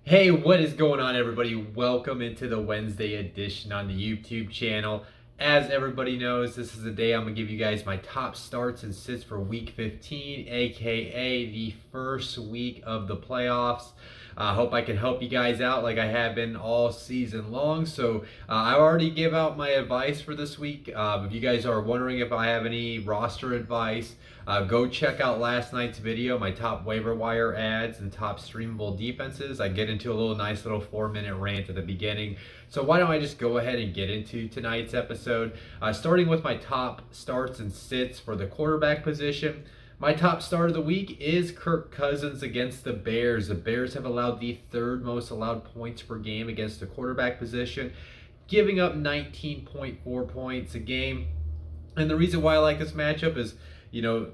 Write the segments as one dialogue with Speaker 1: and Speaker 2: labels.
Speaker 1: Hey, what is going on, everybody? Welcome into the Wednesday edition on the YouTube channel. As everybody knows, this is the day I'm going to give you guys my top starts and sits for week 15, aka the first week of the playoffs. I hope I can help you guys out like I have been all season long. So I already gave out my advice for this week. If you guys are wondering if I have any roster advice, go check out last night's video, my top waiver wire ads and top streamable defenses. I get into a nice little 4-minute rant at the beginning. So why don't I just go ahead and get into tonight's episode, starting with my top starts and sits for the quarterback position. My top start of the week is Kirk Cousins against the Bears. The Bears have allowed the third most allowed points per game against the quarterback position, giving up 19.4 points a game. And the reason why I like this matchup is, you know,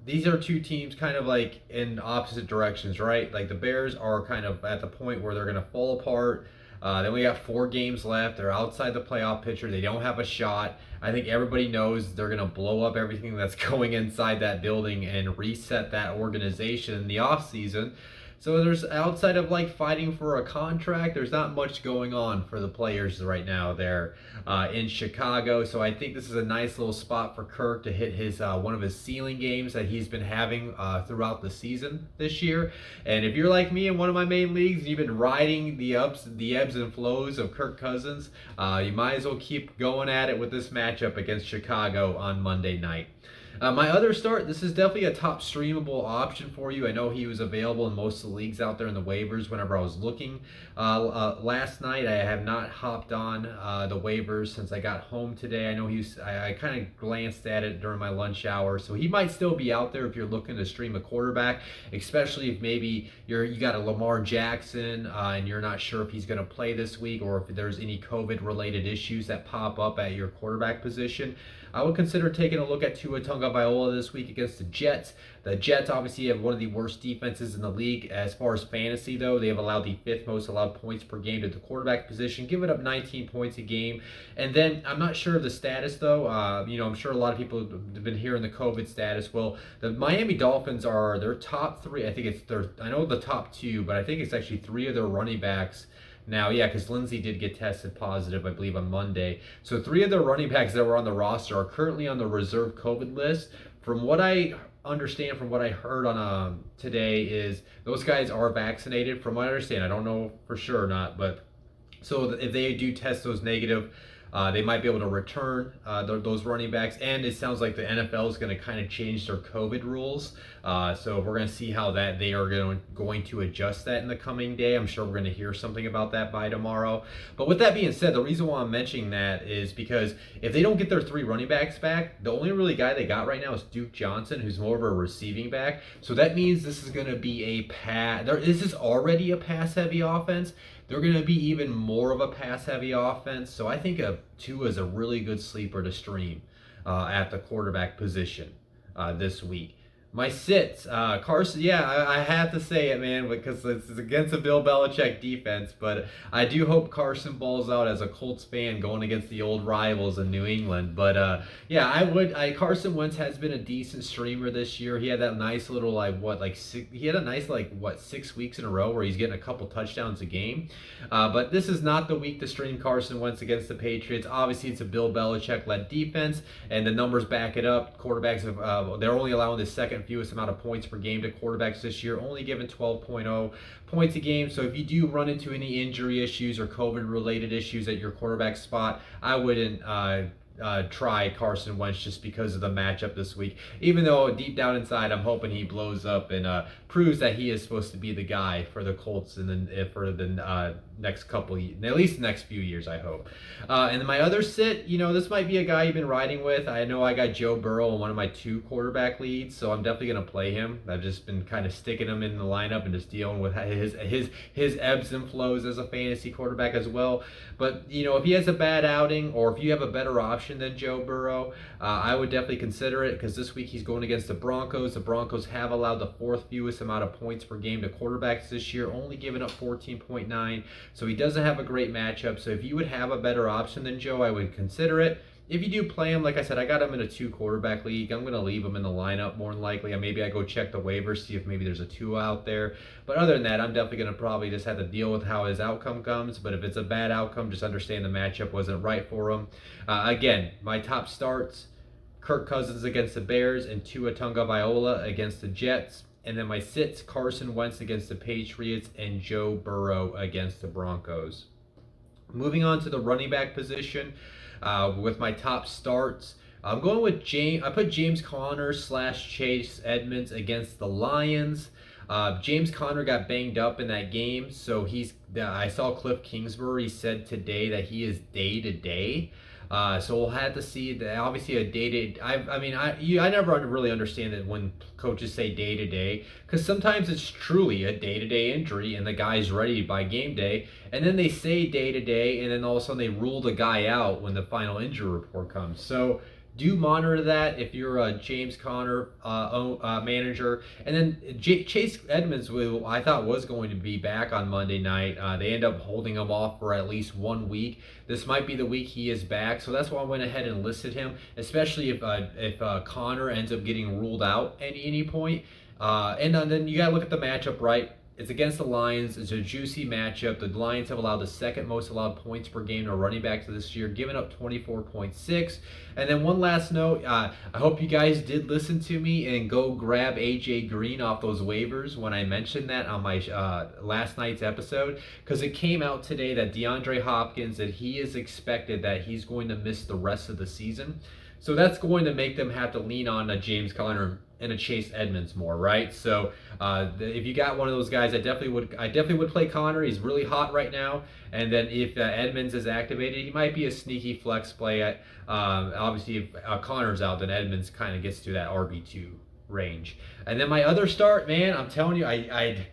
Speaker 1: these are two teams kind of like in opposite directions, right? Like the Bears are kind of at the point where they're going to fall apart. Then we got 4 games left. They're outside the playoff picture. They don't have a shot. I think everybody knows they're going to blow up everything that's going inside that building and reset that organization in the offseason. So there's outside of like fighting for a contract, there's not much going on for the players right now there in Chicago. So I think this is a nice little spot for Kirk to hit his one of his ceiling games that he's been having throughout the season this year. And if you're like me in one of my main leagues, you've been riding the ebbs and flows of Kirk Cousins. You might as well keep going at it with this matchup against Chicago on Monday night. My other start, this is definitely a top streamable option for you. I know he was available in most of the leagues out there in the waivers whenever I was looking. Last night, I have not hopped on the waivers since I got home today. I know I kind of glanced at it during my lunch hour, so he might still be out there if you're looking to stream a quarterback, especially if maybe you got a Lamar Jackson and you're not sure if he's going to play this week or if there's any COVID-related issues that pop up at your quarterback position. I would consider taking a look at Tua Tagovailoa this week against the Jets. The Jets obviously have one of the worst defenses in the league as far as fantasy, though. They have allowed the fifth most allowed points per game to the quarterback position, giving up 19 points a game. And then I'm not sure of the status, though. I'm sure a lot of people have been hearing the COVID status. Well, the Miami Dolphins are their top three. I know the top two, but I think it's actually 3 of their running backs now, yeah, because Lindsey did get tested positive, I believe, on Monday. So 3 of the running backs that were on the roster are currently on the reserve COVID list. From what I understand, from what I heard on today, is those guys are vaccinated. From what I understand, I don't know for sure or not, but so if they do test those negative, they might be able to return those running backs. And it sounds like the NFL is going to kind of change their COVID rules. So we're going to see how they are going to adjust that in the coming day. I'm sure we're going to hear something about that by tomorrow. But with that being said, the reason why I'm mentioning that is because if they don't get their 3 running backs back, the only really guy they got right now is Duke Johnson, who's more of a receiving back. So that means this is going to be a pass. This is already a pass-heavy offense. They're going to be even more of a pass-heavy offense. So I think Tua is a really good sleeper to stream at the quarterback position this week. My sits, Carson. Yeah, I have to say it, man, because it's against a Bill Belichick defense. But I do hope Carson balls out as a Colts fan going against the old rivals in New England. But yeah, Carson Wentz has been a decent streamer this year. He had that nice little he had a nice 6 weeks in a row where he's getting a couple touchdowns a game. But this is not the week to stream Carson Wentz against the Patriots. Obviously, it's a Bill Belichick led defense, and the numbers back it up. Quarterbacks they're only allowing the second fewest amount of points per game to quarterbacks this year, only given 12.0 points a game. So if you do run into any injury issues or COVID related issues at your quarterback spot, I wouldn't try Carson Wentz just because of the matchup this week. Even though deep down inside, I'm hoping he blows up and proves that he is supposed to be the guy for the Colts and then for the next couple, at least the next few years, I hope. And then my other sit, this might be a guy you've been riding with. I know I got Joe Burrow in one of my 2 quarterback leads, so I'm definitely gonna play him. I've just been kind of sticking him in the lineup and just dealing with his ebbs and flows as a fantasy quarterback as well. But if he has a bad outing or if you have a better option than Joe Burrow, I would definitely consider it because this week he's going against the Broncos. The Broncos have allowed the 4th fewest amount of points per game to quarterbacks this year, only giving up 14.9. So he doesn't have a great matchup. So if you would have a better option than Joe, I would consider it. if you do play him, like I said, I got him in a 2 quarterback league. I'm going to leave him in the lineup more than likely. Maybe I go check the waivers, see if maybe there's a 2 out there. But other than that, I'm definitely going to probably just have to deal with how his outcome comes. But if it's a bad outcome, just understand the matchup wasn't right for him. Again, my top starts: Kirk Cousins against the Bears and Tua Tagovailoa against the Jets. And then my sits: Carson Wentz against the Patriots and Joe Burrow against the Broncos. Moving on to the running back position, with my top starts, I'm going with James. I put James Conner / Chase Edmonds against the Lions. James Conner got banged up in that game, so I saw Cliff Kingsbury said today that he is day to day. So we'll have to see that. Obviously, a day to. I never really understand that when coaches say day to day, because sometimes it's truly a day to day injury and the guy's ready by game day, and then they say day to day, and then all of a sudden they rule the guy out when the final injury report comes. So do monitor that if you're a James Conner manager. And then Chase Edmonds, who I thought was going to be back on Monday night, they end up holding him off for at least 1 week. This might be the week he is back, so that's why I went ahead and listed him, especially if Conner ends up getting ruled out at any point. And then you got to look at the matchup, right? It's against the Lions. It's a juicy matchup. The Lions have allowed the second most allowed points per game to running backs this year, giving up 24.6. And then one last note, I hope you guys did listen to me and go grab AJ Green off those waivers when I mentioned that on my last night's episode, because it came out today that DeAndre Hopkins, that he is expected that he's going to miss the rest of the season. So that's going to make them have to lean on a James Conner and a Chase Edmonds more, right? So if you got one of those guys, I definitely would play Conner. He's really hot right now. And then if Edmonds is activated, he might be a sneaky flex play. Obviously, if Conner's out, then Edmonds kind of gets to that RB2 range. And then my other start, man, I'm telling you, I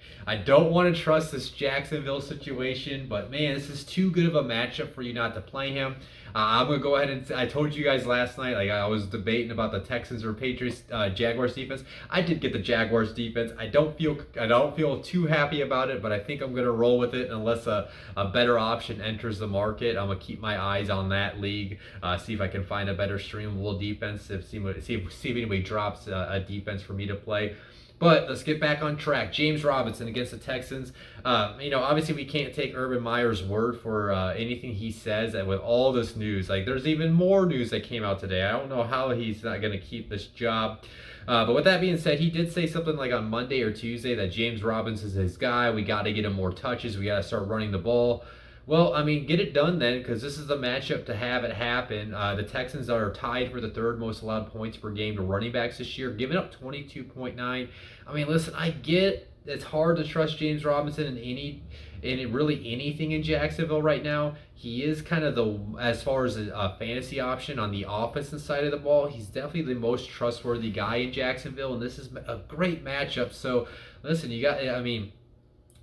Speaker 1: don't want to trust this Jacksonville situation, but man, this is too good of a matchup for you not to play him. I'm gonna go ahead and I told you guys last night, like I was debating about the Texans or Patriots Jaguars defense. I did get the Jaguars defense. I don't feel too happy about it, but I think I'm gonna roll with it unless a better option enters the market. I'm gonna keep my eyes on that league, see if I can find a better streamable defense. See if anybody drops a defense for me to play. But let's get back on track. James Robinson against the Texans. Obviously we can't take Urban Meyer's word for anything he says. And with all this news, like there's even more news that came out today. I don't know how he's not going to keep this job. But with that being said, he did say something like on Monday or Tuesday that James Robinson is his guy. We got to get him more touches. We got to start running the ball. Well, get it done then, because this is a matchup to have it happen. The Texans are tied for the third most allowed points per game to running backs this year, giving up 22.9. Listen, I get it's hard to trust James Robinson in really anything in Jacksonville right now. He is kind of as far as a fantasy option on the offensive side of the ball, he's definitely the most trustworthy guy in Jacksonville, and this is a great matchup. So, listen,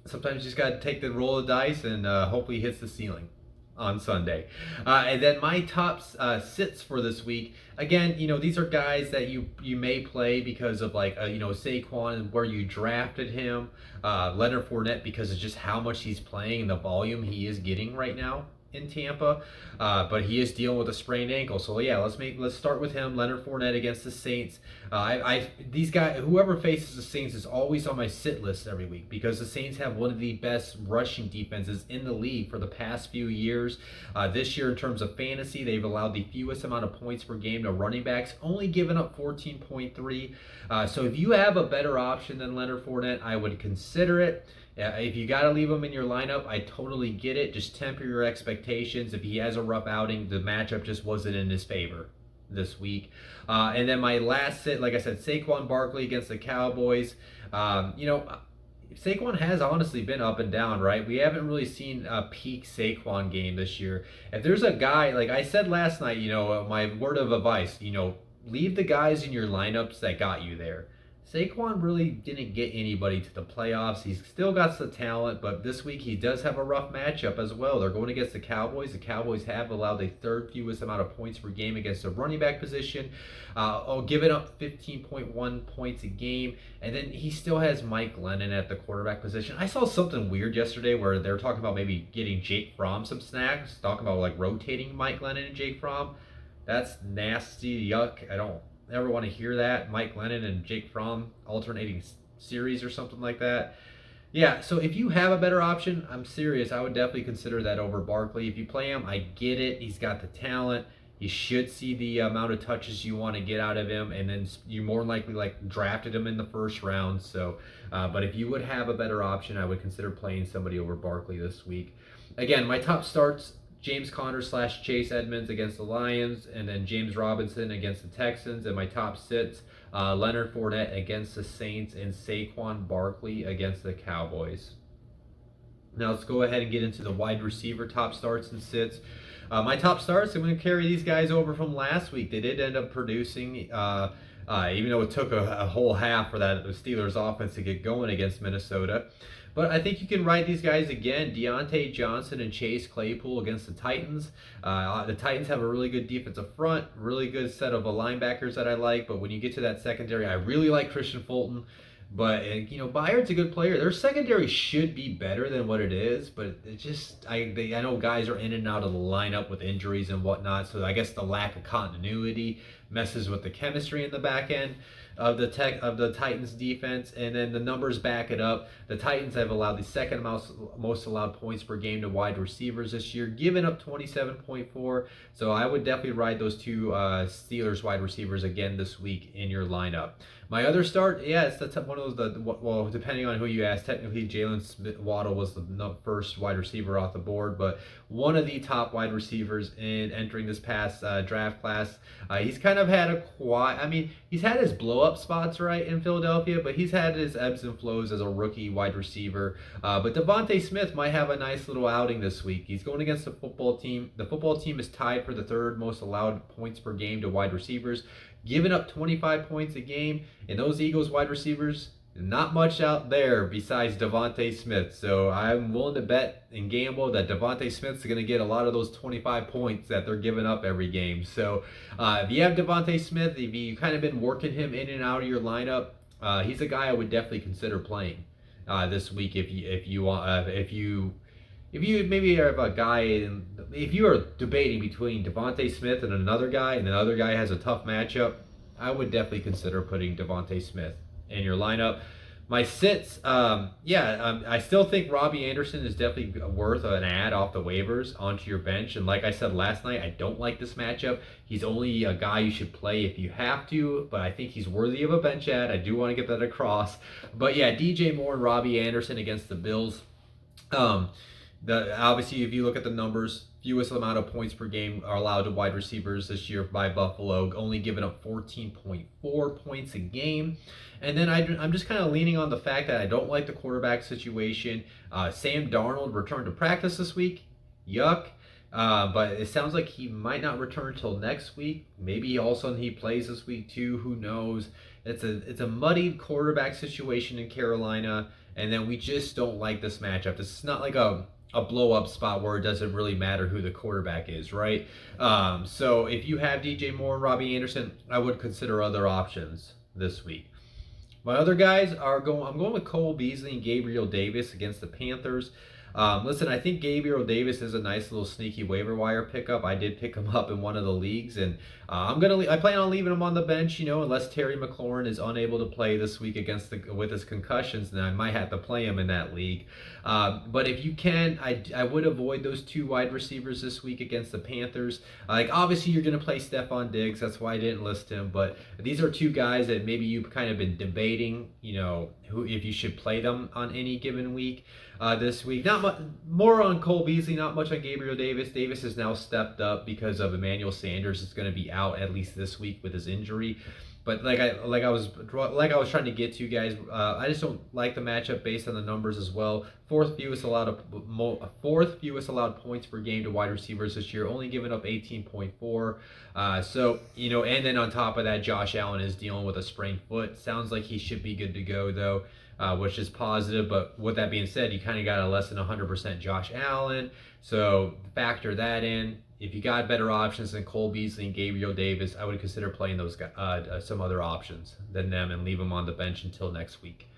Speaker 1: sometimes you just got to take the roll of dice and hopefully hits the ceiling on Sunday. And then my top sits for this week. Again, these are guys that you may play because of Saquon and where you drafted him. Leonard Fournette because of just how much he's playing and the volume he is getting right now in Tampa, but he is dealing with a sprained ankle. So yeah, let's start with him. Leonard Fournette against the Saints. These guys, whoever faces the Saints is always on my sit list every week because the Saints have one of the best rushing defenses in the league for the past few years. This year, in terms of fantasy, they've allowed the fewest amount of points per game to running backs, only giving up 14.3. So if you have a better option than Leonard Fournette, I would consider it. If you got to leave him in your lineup, I totally get it. Just temper your expectations. If he has a rough outing, the matchup just wasn't in his favor this week. And then my last sit, like I said, Saquon Barkley against the Cowboys. Saquon has honestly been up and down, right? We haven't really seen a peak Saquon game this year. If there's a guy, like I said last night, my word of advice, leave the guys in your lineups that got you there. Saquon really didn't get anybody to the playoffs. He's still got the talent, but this week he does have a rough matchup as well. They're going against the Cowboys. The Cowboys have allowed the third fewest amount of points per game against the running back position, giving up 15.1 points a game. And then he still has Mike Glennon at the quarterback position. I saw something weird yesterday where they were talking about maybe getting Jake Fromm some snacks, talking about rotating Mike Glennon and Jake Fromm. That's nasty, yuck. I don't ever want to hear that. Mike Lennon and Jake Fromm alternating series or something like that. Yeah, so if you have a better option, I'm serious. I would definitely consider that over Barkley. If you play him, I get it. He's got the talent. You should see the amount of touches you want to get out of him, and then you more likely like drafted him in the first round. So, but if you would have a better option, I would consider playing somebody over Barkley this week. Again, my top starts: James Conner slash Chase Edmonds against the Lions, and then James Robinson against the Texans. And my top sits: Leonard Fournette against the Saints and Saquon Barkley against the Cowboys. Now let's go ahead and get into the wide receiver top starts and sits. My top starts, I'm going to carry these guys over from last week. They did end up producing, even though it took a whole half for that the Steelers offense to get going against Minnesota. But I think you can ride these guys again. Deontay Johnson and Chase Claypool against the Titans. The Titans have a really good defensive front, really good set of linebackers that I like. But when you get to that secondary, I really like Christian Fulton. But Byard's a good player. Their secondary should be better than what it is, but it just I know guys are in and out of the lineup with injuries and whatnot. So I guess the lack of continuity messes with the chemistry in the back end of the Titans defense, and then the numbers back it up. The Titans have allowed the second most allowed points per game to wide receivers this year, giving up 27.4. So I would definitely ride those two Steelers wide receivers again this week in your lineup. My other start, yeah, it's one of those. Well, depending on who you ask, technically Jalen Waddle was the first wide receiver off the board, but one of the top wide receivers in entering this past draft class. He's kind of had a quiet. I mean, he's had his blow up spots right in Philadelphia, but he's had his ebbs and flows as a rookie wide receiver. But Devontae Smith might have a nice little outing this week. He's going against the football team. The football team is tied for the third most allowed points per game to wide receivers, giving up 25 points a game. And those Eagles wide receivers, not much out there besides Devontae Smith. So I'm willing to bet and gamble that Devontae Smith's going to get a lot of those 25 points that they're giving up every game. So if you have Devontae Smith, if you kind of been working him in and out of your lineup, he's a guy I would definitely consider playing this week if you maybe have a guy, if you are debating between Devontae Smith and another guy, and another guy has a tough matchup, I would definitely consider putting Devontae Smith in your lineup. My sits, I still think Robbie Anderson is definitely worth an add off the waivers onto your bench. And like I said last night, I don't like this matchup. He's only a guy you should play if you have to, but I think he's worthy of a bench add. I do want to get that across. But yeah, DJ Moore and Robbie Anderson against the Bills. Obviously, if you look at the numbers, fewest amount of points per game are allowed to wide receivers this year by Buffalo, only giving up 14.4 points a game. And then I'm just kind of leaning on the fact that I don't like the quarterback situation. Sam Darnold returned to practice this week. Yuck. But it sounds like he might not return until next week. Maybe all of a sudden he plays this week too. Who knows? It's a muddied quarterback situation in Carolina, and then we just don't like this matchup. This is not like a blow up spot where it doesn't really matter who the quarterback is, right? So if you have DJ Moore and Robbie Anderson, I would consider other options this week. My other guys I'm going with Cole Beasley and Gabriel Davis against the Panthers. Listen, I think Gabriel Davis is a nice little sneaky waiver wire pickup. I did pick him up in one of the leagues, and I plan on leaving him on the bench, unless Terry McLaurin is unable to play this week with his concussions. Then I might have to play him in that league. But if you can, I would avoid those two wide receivers this week against the Panthers. Obviously you're going to play Stephon Diggs. That's why I didn't list him. But these are two guys that maybe you've kind of been debating, who if you should play them on any given week. This week, not much more on Cole Beasley, not much on Gabriel Davis. Davis has now stepped up because of Emmanuel Sanders is going to be out at least this week with his injury. But like I was trying to get to, guys, I just don't like the matchup based on the numbers as well. Fourth fewest allowed points per game to wide receivers this year, only giving up 18.4. And then on top of that, Josh Allen is dealing with a sprained foot. Sounds like he should be good to go though. Which is positive, but with that being said, you kind of got a less than 100% Josh Allen, so factor that in. If you got better options than Cole Beasley and Gabriel Davis, I would consider playing those some other options than them and leave them on the bench until next week.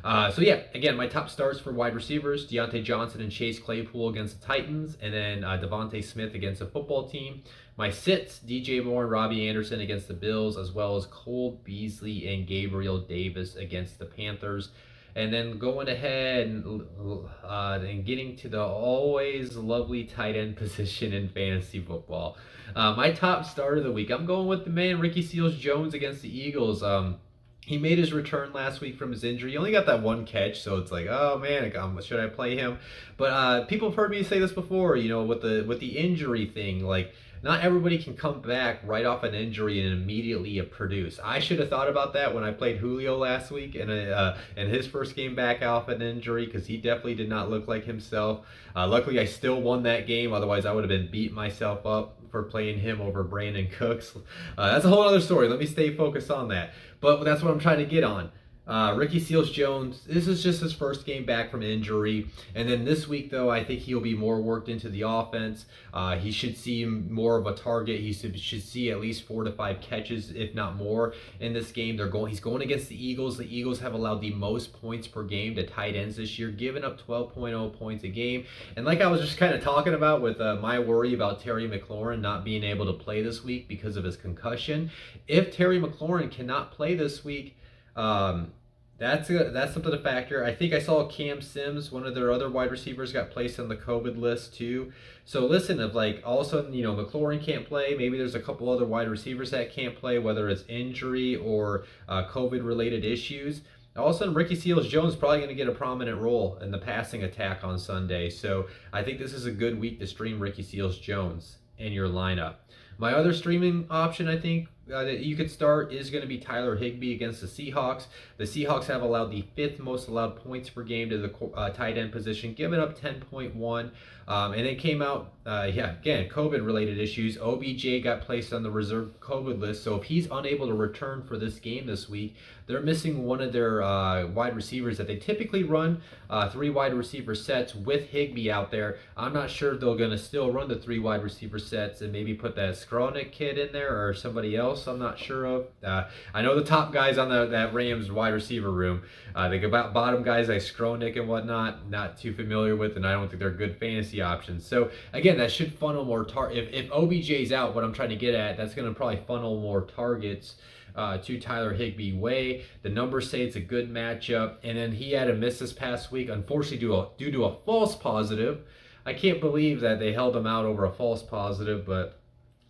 Speaker 1: So yeah, again, my top starts for wide receivers: Deontay Johnson and Chase Claypool against the Titans, and then Devontae Smith against the football team. My sits: DJ Moore and Robbie Anderson against the Bills, as well as Cole Beasley and Gabriel Davis against the Panthers. And then going ahead and getting to the always lovely tight end position in fantasy football. My top start of the week, I'm going with the man Ricky Seals-Jones against the Eagles. He made his return last week from his injury. He only got that one catch, so it's like, oh man, should I play him? But people have heard me say this before. With the injury thing, like not everybody can come back right off an injury and immediately produce. I should have thought about that when I played Julio last week and his first game back off an injury, because he definitely did not look like himself. Luckily, I still won that game. Otherwise, I would have been beating myself up for playing him over Brandon Cooks. That's a whole other story. Let me stay focused on that. But that's what I'm trying to get on. Ricky Seals-Jones, this is just his first game back from injury. And then this week, though, I think he'll be more worked into the offense. He should see more of a target. He should see at least 4 to 5 catches, if not more, in this game. He's going against the Eagles. The Eagles have allowed the most points per game to tight ends this year, giving up 12.0 points a game. And like I was just kind of talking about with my worry about Terry McLaurin not being able to play this week because of his concussion, if Terry McLaurin cannot play this week, that's something to factor. I think I saw Cam Sims, one of their other wide receivers, got placed on the COVID list too. So listen, if like all of a sudden McLaurin can't play, maybe there's a couple other wide receivers that can't play, whether it's injury or COVID related issues. All of a sudden, Ricky Seals-Jones is probably going to get a prominent role in the passing attack on Sunday. So I think this is a good week to stream Ricky Seals-Jones in your lineup. My other streaming option, I think, that you could start is going to be Tyler Higbee against the Seahawks. The Seahawks have allowed the 5th most allowed points per game to the tight end position, giving up 10.1. And it came out, again, COVID-related issues. OBJ got placed on the reserve COVID list, so if he's unable to return for this game this week, they're missing one of their wide receivers that they typically run 3 wide receiver sets with Higbee out there. I'm not sure if they're going to still run the 3 wide receiver sets and maybe put that Skronik kid in there or somebody else I'm not sure of. I know the top guys on that Rams wide receiver room. The bottom guys like Skronik and whatnot, not too familiar with, and I don't think they're good fantasy options. So again, that should funnel more if OBJ's out, what I'm trying to get at, that's going to probably funnel more targets to Tyler Higbee way. The numbers say it's a good matchup, and then he had a miss this past week, unfortunately due to a false positive. I can't believe that they held him out over a false positive, but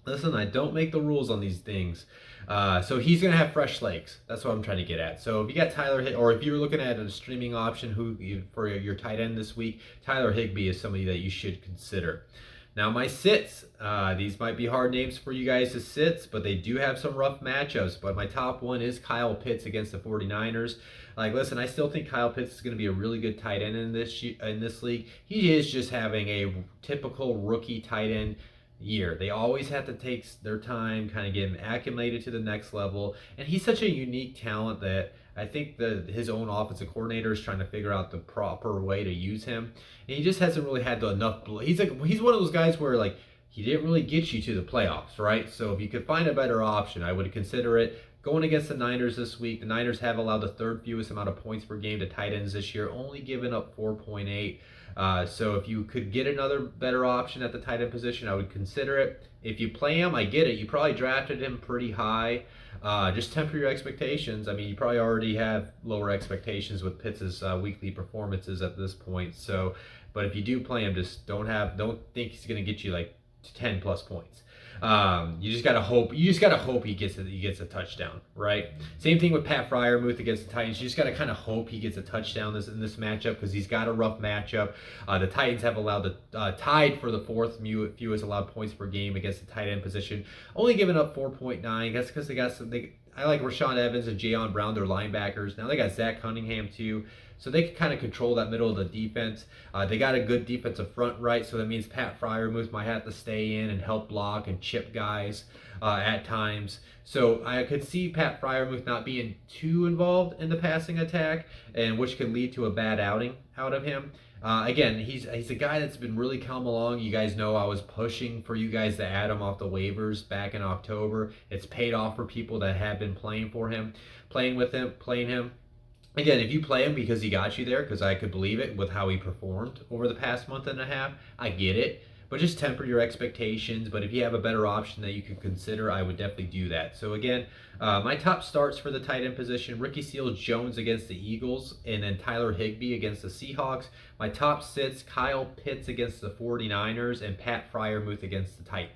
Speaker 1: listen, I don't make the rules on these things. So he's going to have fresh legs. That's what I'm trying to get at. So if you got or if you're looking at a streaming option for your tight end this week, Tyler Higbee is somebody that you should consider. Now my sits, these might be hard names for you guys to sits, but they do have some rough matchups. But my top one is Kyle Pitts against the 49ers. Like, listen, I still think Kyle Pitts is going to be a really good tight end in this league. He is just having a typical rookie tight end year. They always have to take their time, kind of get him acclimated to the next level. And he's such a unique talent that I think his own offensive coordinator is trying to figure out the proper way to use him. And he just hasn't really had enough. He's one of those guys where like he didn't really get you to the playoffs, right? So if you could find a better option, I would consider it. Going against the Niners this week, the Niners have allowed the 3rd fewest amount of points per game to tight ends this year, only giving up 4.8. So if you could get another better option at the tight end position, I would consider it. If you play him, I get it. You probably drafted him pretty high. Just temper your expectations. I mean, you probably already have lower expectations with Pitts' weekly performances at this point. So, but if you do play him, just don't think he's going to get you like 10 plus points. You just gotta hope. You just gotta hope he gets a touchdown, right? Same thing with Pat Freiermuth against the Titans. You just gotta kind of hope he gets a touchdown in this matchup because he's got a rough matchup. The Titans have allowed tied for the 4th fewest allowed points per game against the tight end position, only giving up 4.9. That's because I like Rashaan Evans and Jayon Brown, their linebackers. Now they got Zach Cunningham too, so they can kind of control that middle of the defense. They got a good defensive front, right? So that means Pat Freiermuth might have to stay in and help block and chip guys at times. So I could see Pat Freiermuth not being too involved in the passing attack, and which could lead to a bad outing out of him. Again, he's a guy that's been really come along. You guys know I was pushing for you guys to add him off the waivers back in October. It's paid off for people that have been playing him. Again, if you play him because he got you there, because I could believe it with how he performed over the past month and a half, I get it. But just temper your expectations. But if you have a better option that you could consider, I would definitely do that. So again, my top starts for the tight end position: Ricky Seals-Jones against the Eagles, and then Tyler Higbee against the Seahawks. My top sits: Kyle Pitts against the 49ers and Pat Freiermuth against the Titans.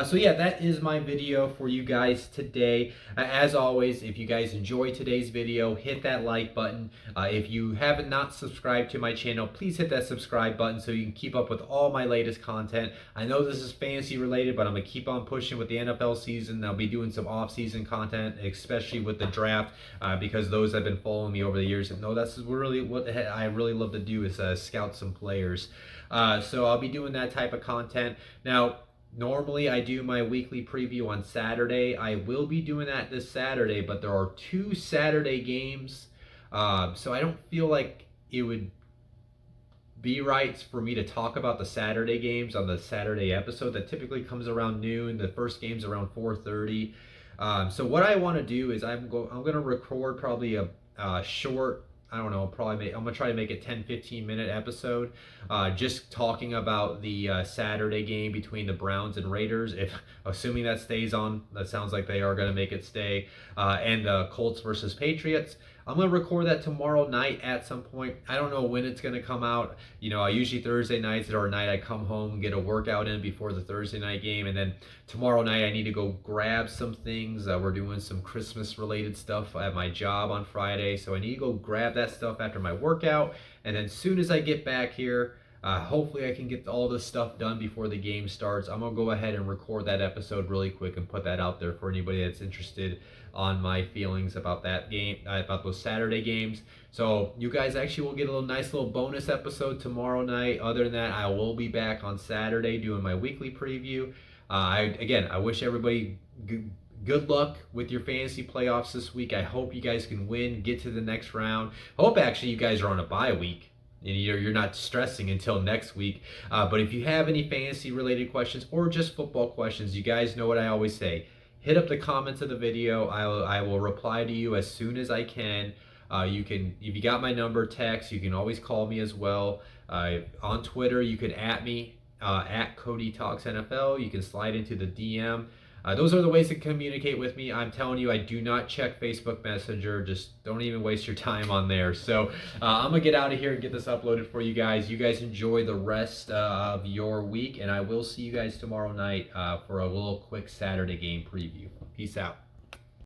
Speaker 1: So yeah, that is my video for you guys today. As always, if you guys enjoyed today's video, hit that like button. If you haven't not subscribed to my channel, please hit that subscribe button so you can keep up with all my latest content. I know this is fantasy related, but I'm gonna keep on pushing with the NFL season. I'll be doing some off-season content, especially with the draft, because those have been following me over the years and know that's really what I really love to do is scout some players. So I'll be doing that type of content. Now, normally I do my weekly preview on Saturday. I will be doing that this Saturday, but there are 2 Saturday games. So I don't feel like it would be right for me to talk about the Saturday games on the Saturday episode that typically comes around noon. The first game's around 4:30. So what I want to do is I'm going to record probably a short, I don't know, I'm gonna try to make it 10-15 minute episode, just talking about the Saturday game between the Browns and Raiders. If assuming that stays on, that sounds like they are gonna make it stay, and the Colts versus Patriots. I'm gonna record that tomorrow night at some point. I don't know when it's gonna come out. You know, I usually Thursday nights or night I come home and get a workout in before the Thursday night game, and then tomorrow night I need to go grab some things. We're doing some Christmas related stuff at my job on Friday, so I need to go grab that stuff after my workout, and then as soon as I get back here, hopefully I can get all this stuff done before the game starts. I'm gonna go ahead and record that episode really quick and put that out there for anybody that's interested on my feelings about that game, about those Saturday games. So you guys actually will get a nice little bonus episode tomorrow night. Other than that, I will be back on Saturday doing my weekly preview. I wish everybody good luck with your fantasy playoffs this week. I hope you guys can win, get to the next round. I hope actually you guys are on a bye week and you're not stressing until next week. But if you have any fantasy related questions or just football questions, you guys know what I always say. Hit up the comments of the video. I will reply to you as soon as I can. You can, if you got my number, text. You can always call me as well. On Twitter, you can @ me at Cody Talks NFL. You can slide into the DM. Those are the ways to communicate with me. I'm telling you, I do not check Facebook Messenger. Just don't even waste your time on there. So I'm going to get out of here and get this uploaded for you guys. You guys enjoy the rest of your week, and I will see you guys tomorrow night for a little quick Saturday game preview. Peace out.